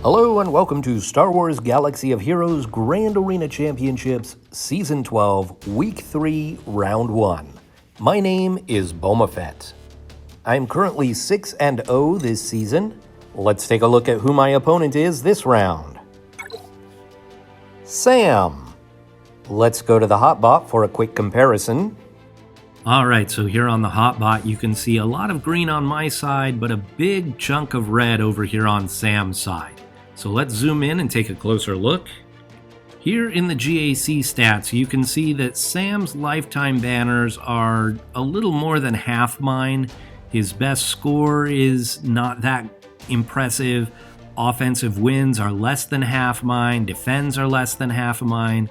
Hello and welcome to Star Wars Galaxy of Heroes Grand Arena Championships Season 12, Week 3, Round 1. My name is Boma Fett. I'm currently 6-0 this season. Let's take a look at who my opponent is this round. Sam. Let's go to the hotbot for a quick comparison. Alright, so here on the hotbot you can see a lot of green on my side, but a big chunk of red over here on Sam's side. So let's zoom in and take a closer look. Here in the GAC stats, you can see that Sam's lifetime banners are a little more than half mine. His best score is not that impressive. Offensive wins are less than half mine. Defends are less than half of mine.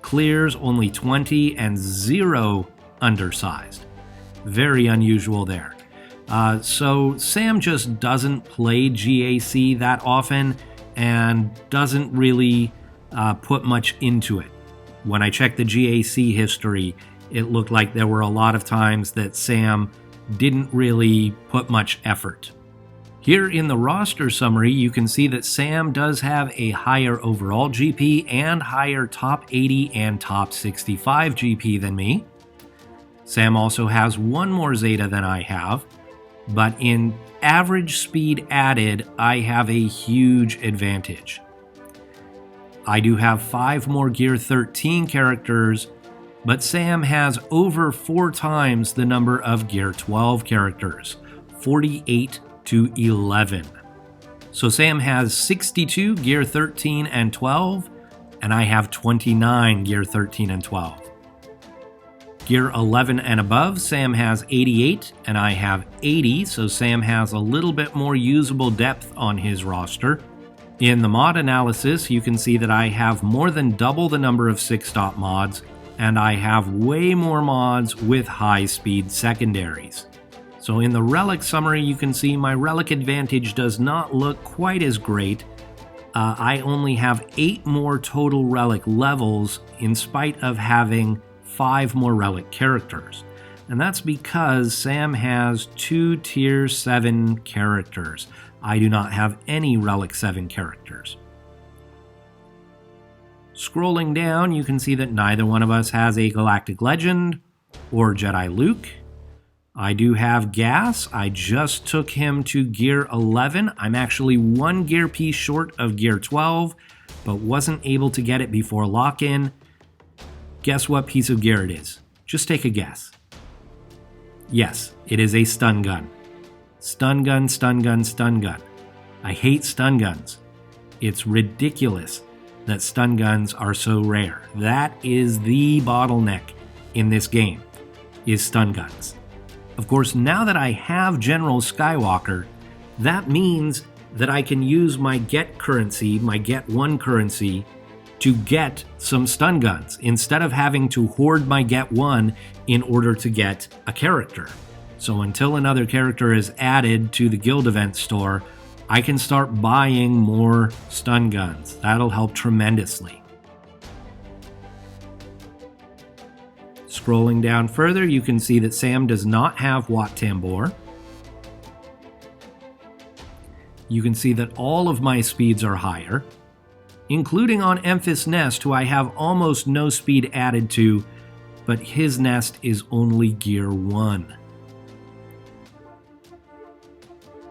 Clears only 20 and 0 undersized. Very unusual there. So Sam just doesn't play GAC that often and doesn't really put much into it. When I checked the GAC history, it looked like there were a lot of times that Sam didn't really put much effort. Here in the roster summary, you can see that Sam does have a higher overall GP and higher top 80 and top 65 GP than me. Sam also has one more Zeta than I have, but in average speed added, I have a huge advantage. I do have 5 more Gear 13 characters, but Sam has over 4 times the number of Gear 12 characters, 48 to 11. So Sam has 62 Gear 13 and 12, and I have 29 Gear 13 and 12. Gear 11 and above, Sam has 88 and I have 80, so Sam has a little bit more usable depth on his roster. In the mod analysis, you can see that I have more than double the number of 6-stop mods, and I have way more mods with high-speed secondaries. So in the relic summary, you can see my relic advantage does not look quite as great. I only have 8 more total relic levels in spite of having 5 more relic characters. And that's because Sam has 2 tier 7 characters. I do not have any relic 7 characters. Scrolling down, you can see that neither one of us has a Galactic Legend or Jedi Luke. I do have Gas. I just took him to Gear 11. I'm actually 1 gear piece short of Gear 12, but wasn't able to get it before lock-in. Guess what piece of gear it is? Just take a guess. Yes, it is a stun gun. Stun gun, stun gun, stun gun. I hate stun guns. It's ridiculous that stun guns are so rare. That is the bottleneck in this game, is stun guns. Of course, now that I have General Skywalker, that means that I can use my get currency, my get 1 currency, to get some stun guns, instead of having to hoard my get 1 in order to get a character. So until another character is added to the guild event store, I can start buying more stun guns. That'll help tremendously. Scrolling down further, you can see that Sam does not have Wat Tambor. You can see that all of my speeds are higher, including on Emphas Nest, who I have almost no speed added to, but his nest is only Gear 1.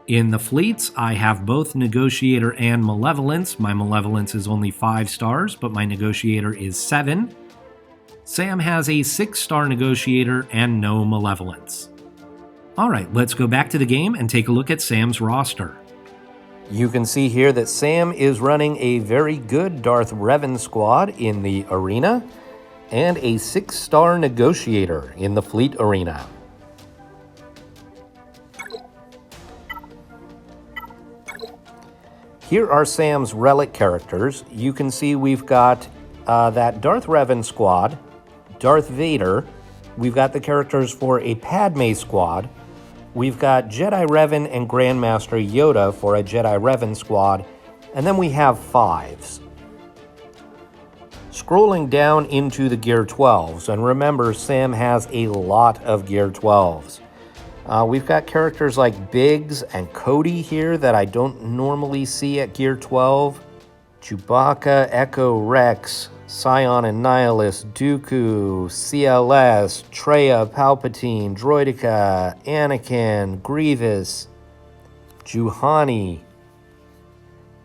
In the fleets, I have both Negotiator and Malevolence. My Malevolence is only 5 stars, but my Negotiator is 7. Sam has a 6-star Negotiator and no Malevolence. Alright, let's go back to the game and take a look at Sam's roster. You can see here that Sam is running a very good Darth Revan squad in the arena and a 6-star Negotiator in the fleet arena. Here are Sam's relic characters. You can see we've got that Darth Revan squad, Darth Vader. We've got the characters for a Padme squad. We've got Jedi Revan and Grandmaster Yoda for a Jedi Revan squad, and then we have 5s. Scrolling down into the Gear 12s, and remember Sam has a lot of Gear 12s. We've got characters like Biggs and Cody here that I don't normally see at Gear 12. Chewbacca, Echo, Rex, Scion and Nihilus, Dooku, CLS, Traya, Palpatine, Droideka, Anakin, Grievous, Juhani.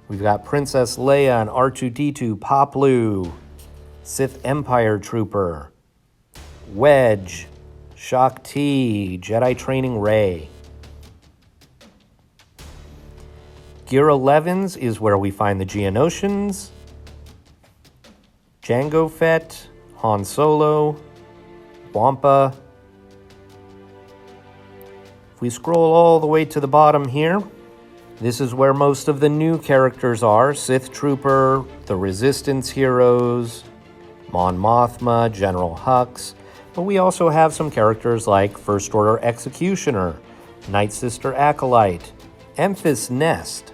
We've got Princess Leia and R2-D2, Poplu, Sith Empire Trooper, Wedge, Shaak Ti, Jedi Training Rey. Gear 11s is where we find the Geonosians, Jango Fett, Han Solo, Wampa. If we scroll all the way to the bottom here, this is where most of the new characters are. Sith Trooper, the Resistance heroes, Mon Mothma, General Hux. But we also have some characters like First Order Executioner, Nightsister Acolyte, Emphas Nest.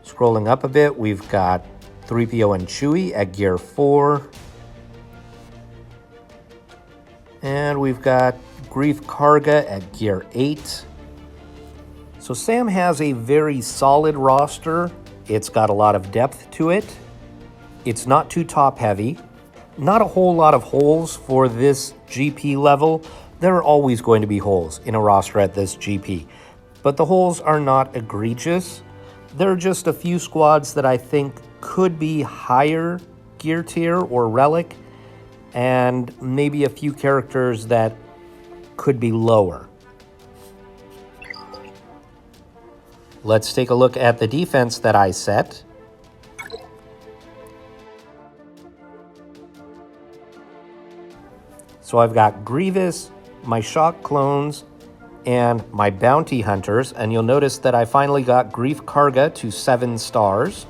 Scrolling up a bit, we've got 3PO and Chewie at Gear 4. And we've got Greef Karga at Gear 8. So Sam has a very solid roster. It's got a lot of depth to it. It's not too top heavy. Not a whole lot of holes for this GP level. There are always going to be holes in a roster at this GP. But the holes are not egregious. There are just a few squads that I think could be higher gear tier or relic, and maybe a few characters that could be lower. Let's take a look at the defense that I set. So I've got Grievous, my Shock clones, and my Bounty Hunters, and you'll notice that I finally got Greef Karga to 7 stars.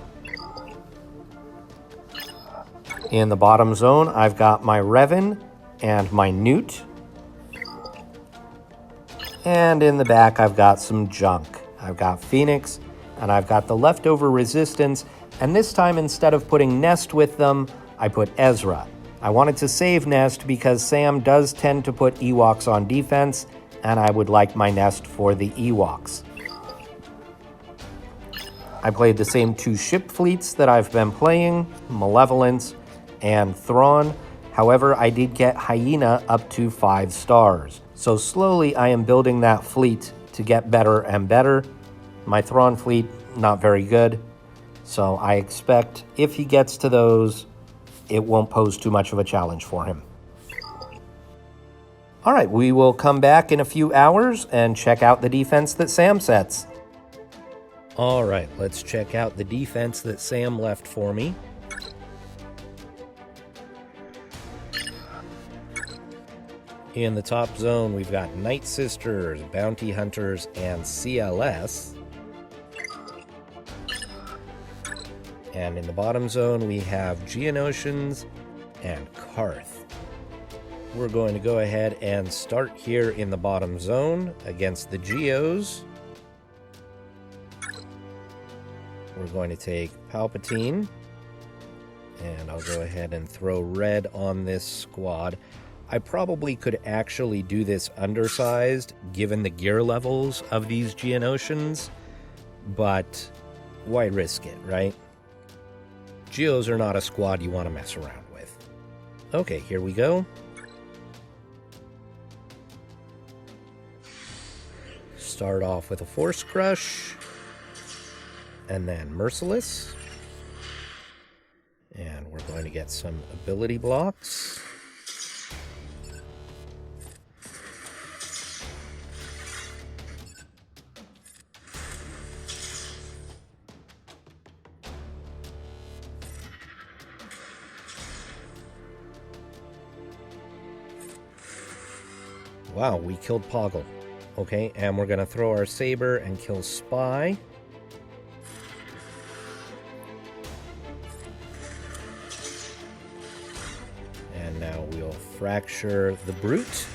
In the bottom zone, I've got my Revan and my Newt. And in the back, I've got some junk. I've got Phoenix, and I've got the leftover Resistance, and this time instead of putting Nest with them, I put Ezra. I wanted to save Nest because Sam does tend to put Ewoks on defense, and I would like my Nest for the Ewoks. I played the same 2 ship fleets that I've been playing, Malevolence and Thrawn. However, I did get Hyena up to 5 stars. So slowly I am building that fleet to get better and better. My Thrawn fleet, not very good. So I expect if he gets to those, it won't pose too much of a challenge for him. All right, we will come back in a few hours and check out the defense that Sam sets. All right, let's check out the defense that Sam left for me. In the top zone, we've got Nightsisters, Bounty Hunters, and CLS. And in the bottom zone, we have Geonosians and Karth. We're going to go ahead and start here in the bottom zone against the Geos. We're going to take Palpatine, and I'll go ahead and throw red on this squad. I probably could actually do this undersized, given the gear levels of these Geonosians, but why risk it, right? Geos are not a squad you want to mess around with. Okay, here we go. Start off with a Force Crush, and then Merciless. And we're going to get some ability blocks. Wow, we killed Poggle. Okay, and we're going to throw our saber and kill Spy. And now we'll fracture the Brute.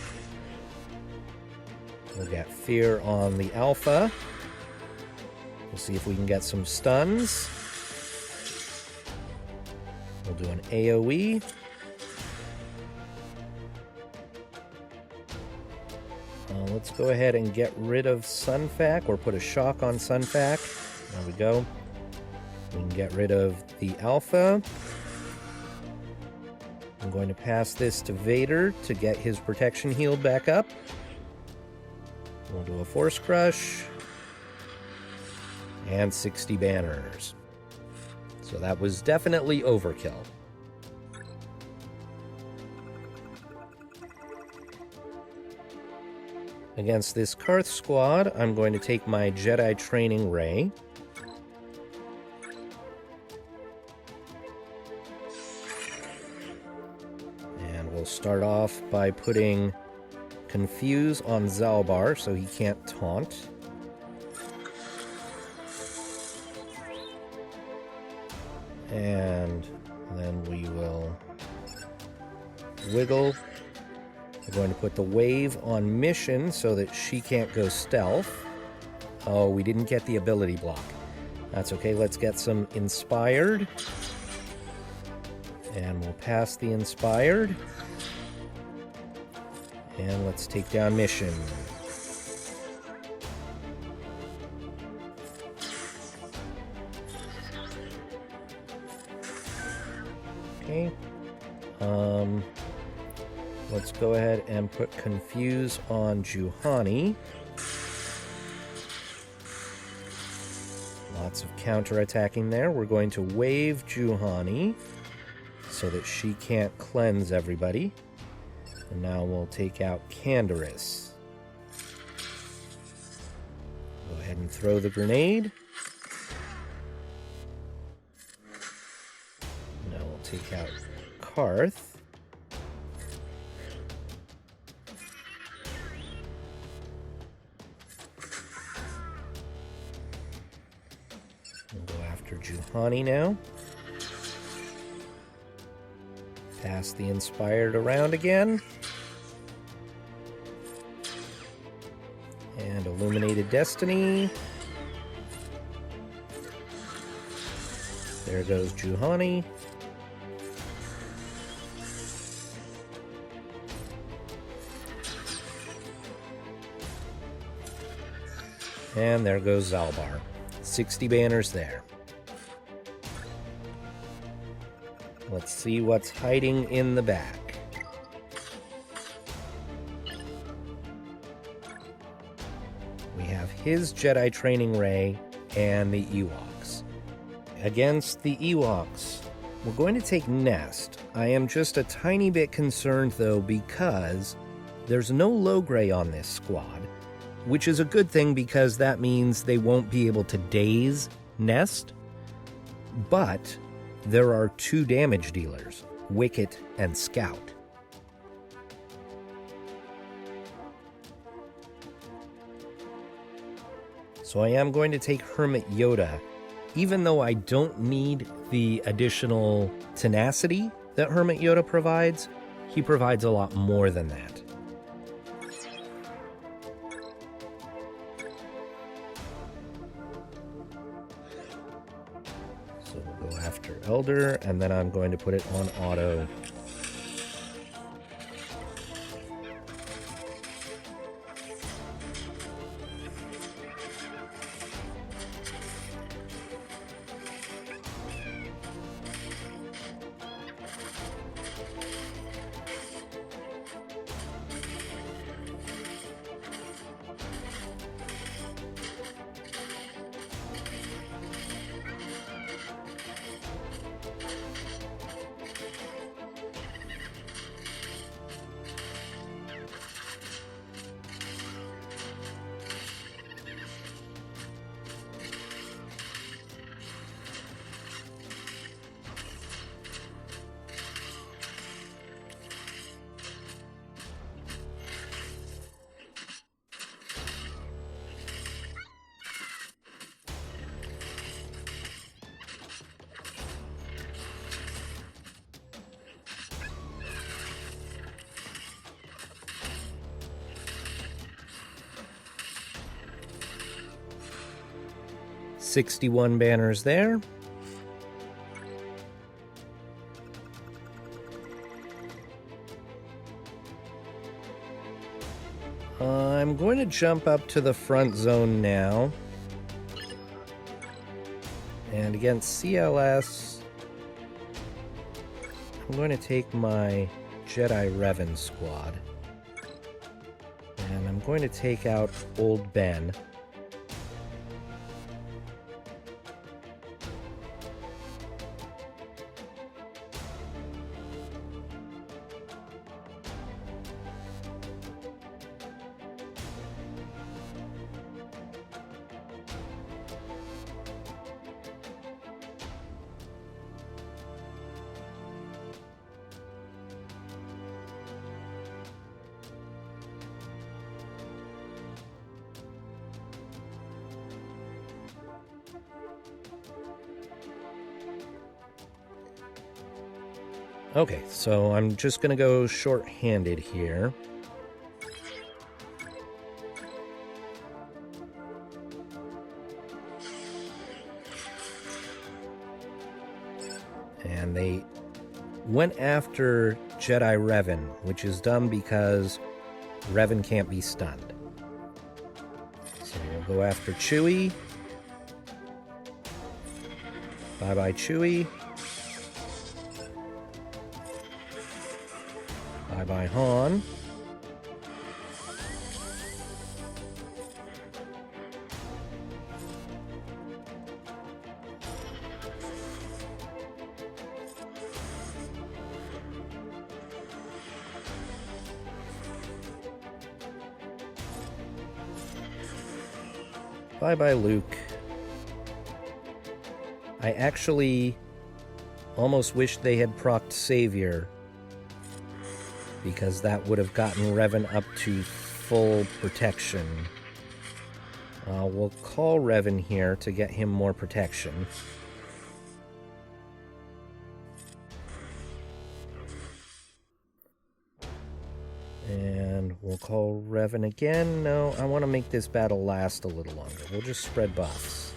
We'll get Fear on the Alpha. We'll see if we can get some stuns. We'll do an AoE. Let's go ahead and get rid of Sunfac, or put a shock on Sunfac. There we go. We can get rid of the Alpha. I'm going to pass this to Vader to get his protection healed back up. We'll do a Force Crush. And 60 banners. So that was definitely overkill. Against this Karth squad, I'm going to take my Jedi Training Ray. And we'll start off by putting Confuse on Zalbar so he can't taunt. And then we will wiggle. We're going to put the Wave on Mission so that she can't go stealth. Oh, we didn't get the ability block. That's okay, let's get some Inspired. And we'll pass the Inspired. And let's take down Mission. Okay. Let's go ahead and put Confuse on Juhani. Lots of counter-attacking there. We're going to wave Juhani so that she can't cleanse everybody. And now we'll take out Canderous. Go ahead and throw the grenade. Now we'll take out Karth. We'll go after Juhani now. Pass the Inspired around again. And Illuminated Destiny. There goes Juhani. And there goes Zalbar. 60 banners there. Let's see what's hiding in the back. We have his Jedi Training Ray and the Ewoks. Against the Ewoks, we're going to take Nest. I am just a tiny bit concerned, though, because there's no Logray on this squad, which is a good thing because that means they won't be able to daze Nest. But there are two damage dealers, Wicket and Scout. So I am going to take Hermit Yoda, even though I don't need the additional tenacity that Hermit Yoda provides. He provides a lot more than that. So we'll go after Elder, and then I'm going to put it on auto. $61 banners there. I'm going to jump up to the front zone now. And against CLS, I'm going to take my Jedi Revan squad. And I'm going to take out Old Ben. Okay, so I'm just going to go short-handed here. And they went after Jedi Revan, which is dumb because Revan can't be stunned. So we'll go after Chewie. Bye-bye, Chewie. Bye-bye, Han. Bye-bye, Luke. I actually almost wish they had procced Savior, because that would have gotten Revan up to full protection. We'll call Revan here to get him more protection. And we'll call Revan again. No, I want to make this battle last a little longer. We'll just spread buffs.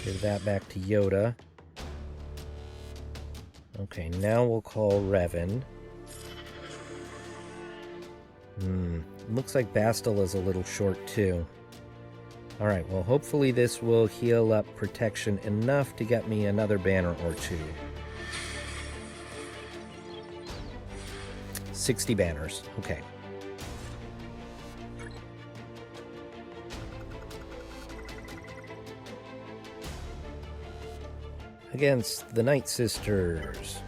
Give that back to Yoda. Okay, now we'll call Revan. Looks like Bastila is a little short too. Alright, well hopefully this will heal up protection enough to get me another banner or two. 60 banners, okay. Against the Nightsisters,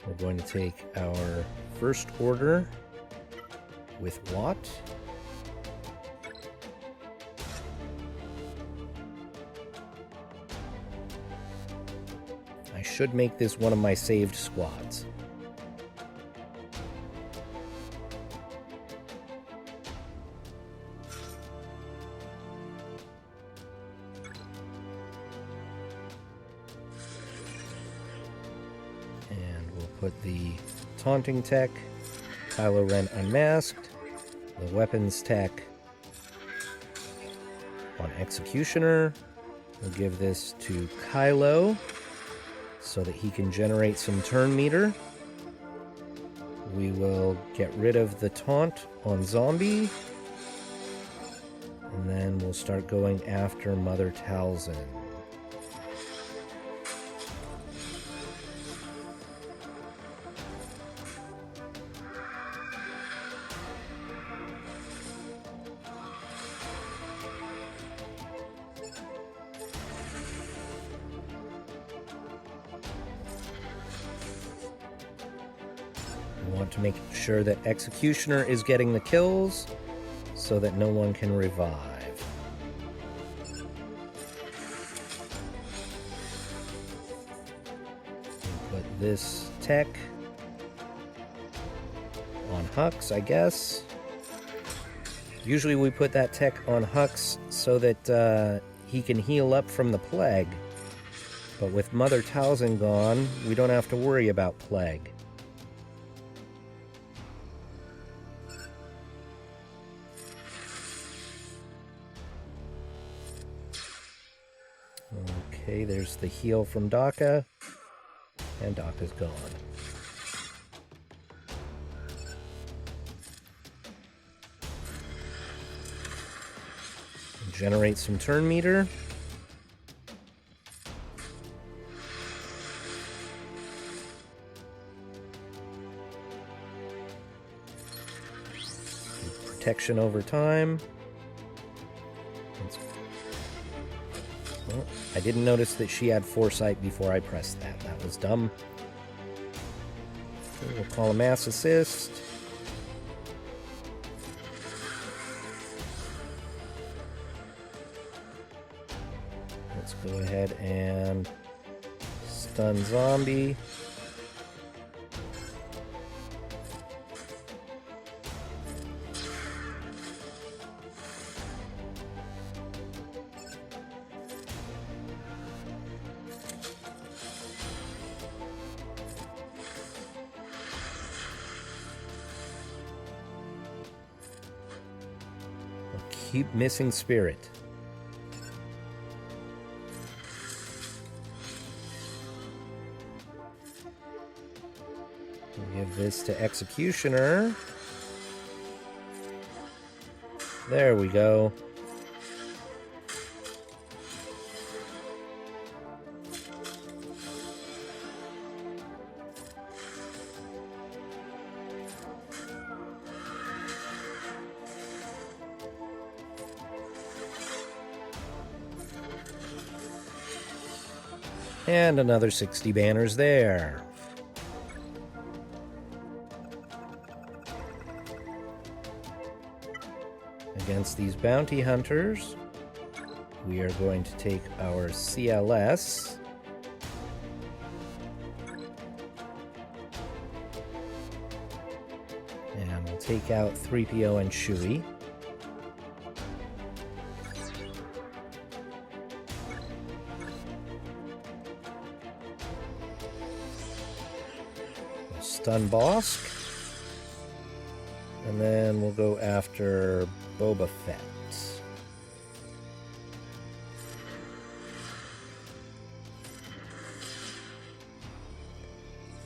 we're going to take our First Order with Watt. I should make this one of my saved squads. Put the taunting tech, Kylo Ren unmasked, the weapons tech on Executioner. We'll give this to Kylo so that he can generate some turn meter. We will get rid of the taunt on Zombie, and then we'll start going after Mother Talzin. Want to make sure that Executioner is getting the kills so that no one can revive. Put this tech on Hux, I guess. Usually we put that tech on Hux so that he can heal up from the plague. But with Mother Talzin gone, we don't have to worry about plague. Okay, there's the heal from Daka, and Daka's gone. generate some turn meter. Protection over time. Well, I didn't notice that she had foresight before I pressed that. That was dumb. We'll call a mass assist. Let's go ahead and stun zombie. Keep missing spirit. We'll give this to Executioner. There we go. And another 60 banners there. Against these bounty hunters, we are going to take our CLS. And we'll take out 3PO and Chewie. Stun Bosk. And then we'll go after Boma Fett.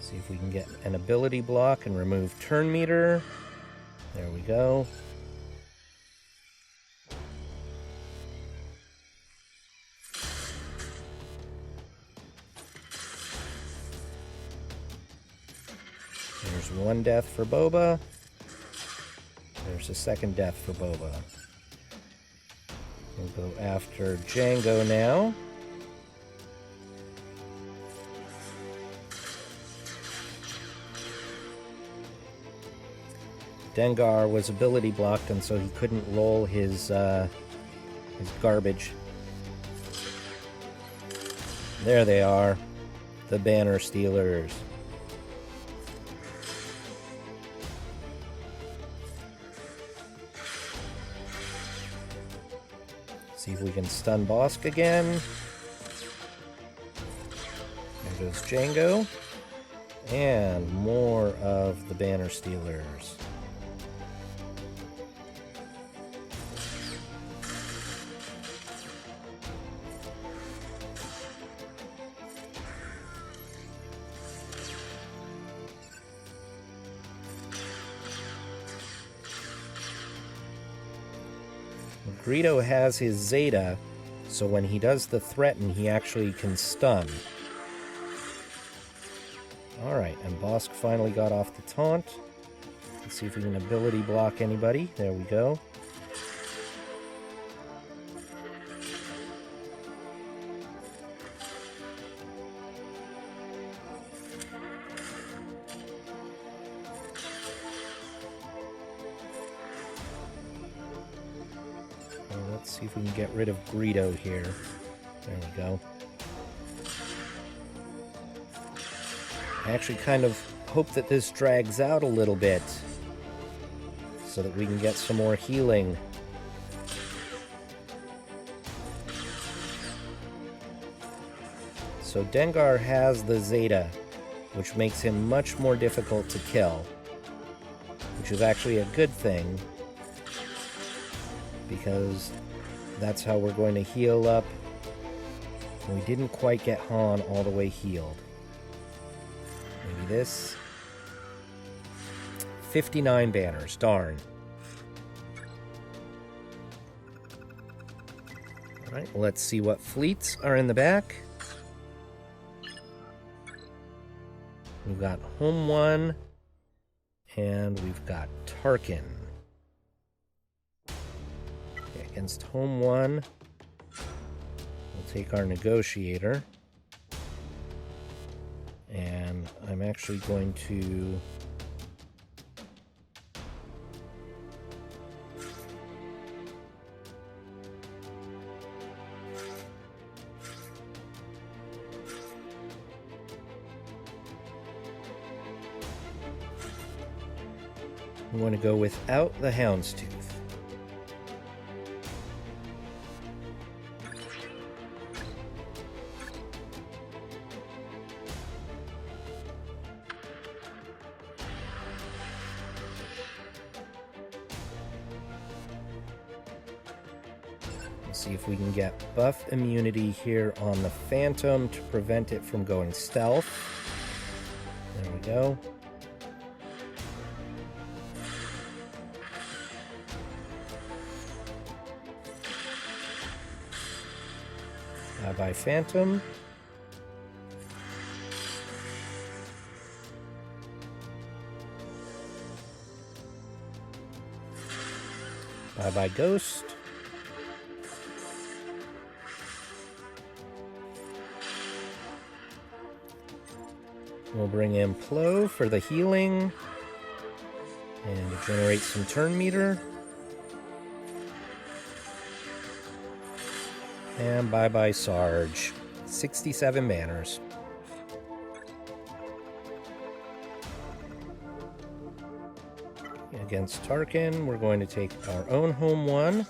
See if we can get an ability block and remove turn meter. There we go. There's one death for Boba. There's a second death for Boba. We'll go after Django now. Dengar was ability blocked, and so he couldn't roll his garbage. There they are, the Banner Stealers. See if we can stun Bosk again. There goes Django. And more of the Banner Stealers. Greedo has his Zeta, so when he does the threaten, he actually can stun. Alright, and Bosk finally got off the taunt. Let's see if we can ability block anybody. There we go. Let's see if we can get rid of Greedo here. There we go. I actually kind of hope that this drags out a little bit so that we can get some more healing. So Dengar has the Zeta, which makes him much more difficult to kill, which is actually a good thing, because that's how we're going to heal up. We didn't quite get Han all the way healed. Maybe this. 59 banners, darn. right, let's see what fleets are in the back. We've got Home 1, and we've got Tarkin. Okay, against Home 1, we'll take our Negotiator. And I'm actually going to I'm going to go without the Houndstooth. Let's see if we can get buff immunity here on the Phantom to prevent it from going stealth. There we go. Bye-bye, Phantom. Bye-bye, Ghost. We'll bring in Plo for the healing and to generate some turn meter. And bye-bye, Sarge. 67 banners. Against Tarkin, we're going to take our own Home 1.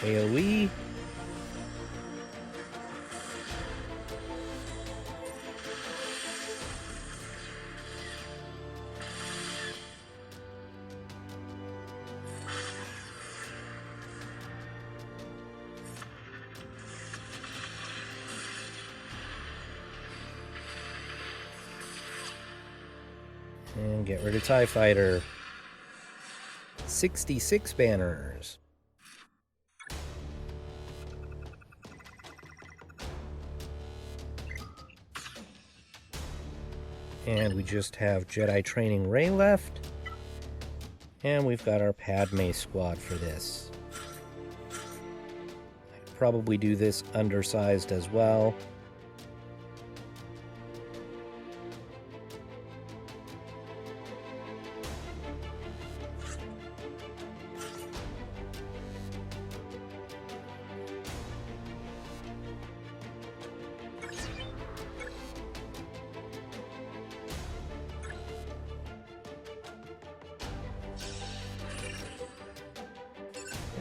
AoE. And get rid of TIE Fighter. 66 banners. And we just have Jedi Training Rey left. And we've got our Padme squad for this. I could probably do this undersized as well.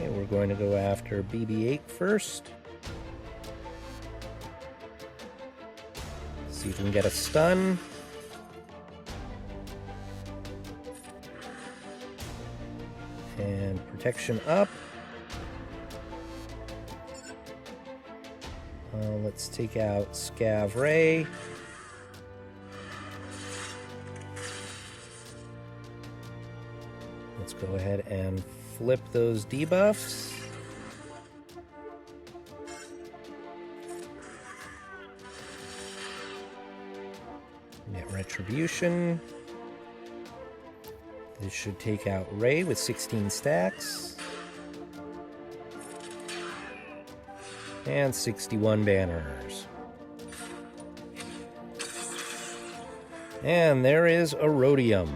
Okay, we're going to go after BB-8 first. See if we can get a stun. And protection up. Let's take out Scav Rey. Let's go ahead and flip those debuffs. Get Retribution. This should take out Rey with 16 stacks. And 61 banners. And there is a Rhodium.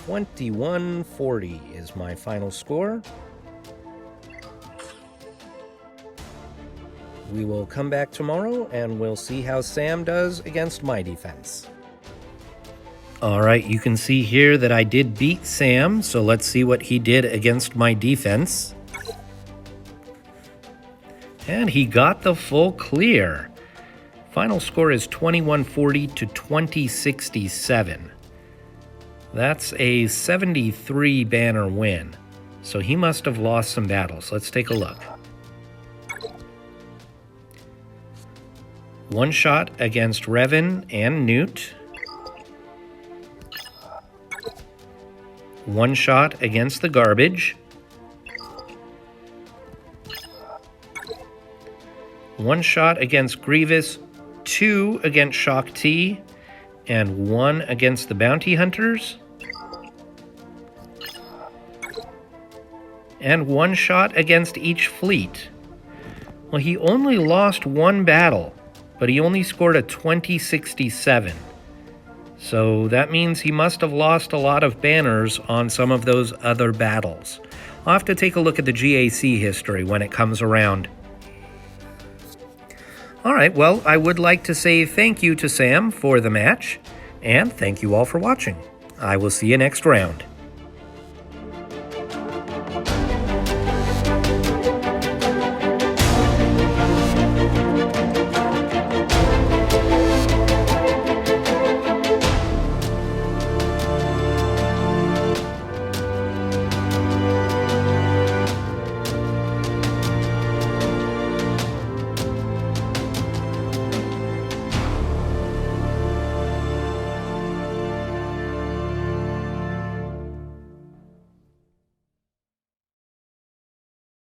$21.40 is my final score. We will come back tomorrow and we'll see how Sam does against my defense. Alright, you can see here that I did beat Sam, so let's see what he did against my defense. And he got the full clear. Final score is 2140 to 2067. That's a 73 banner win. So he must have lost some battles. Let's take a look. One shot against Revan and Newt. One shot against the garbage. One shot against Grievous, 2 against Shaak Ti, and 1 against the Bounty Hunters. And 1 shot against each fleet. Well, he only lost 1 battle, but he only scored a 2067. So that means he must have lost a lot of banners on some of those other battles. I'll have to take a look at the GAC history when it comes around. All right, well, I would like to say thank you to Sam for the match, and thank you all for watching. I will see you next round.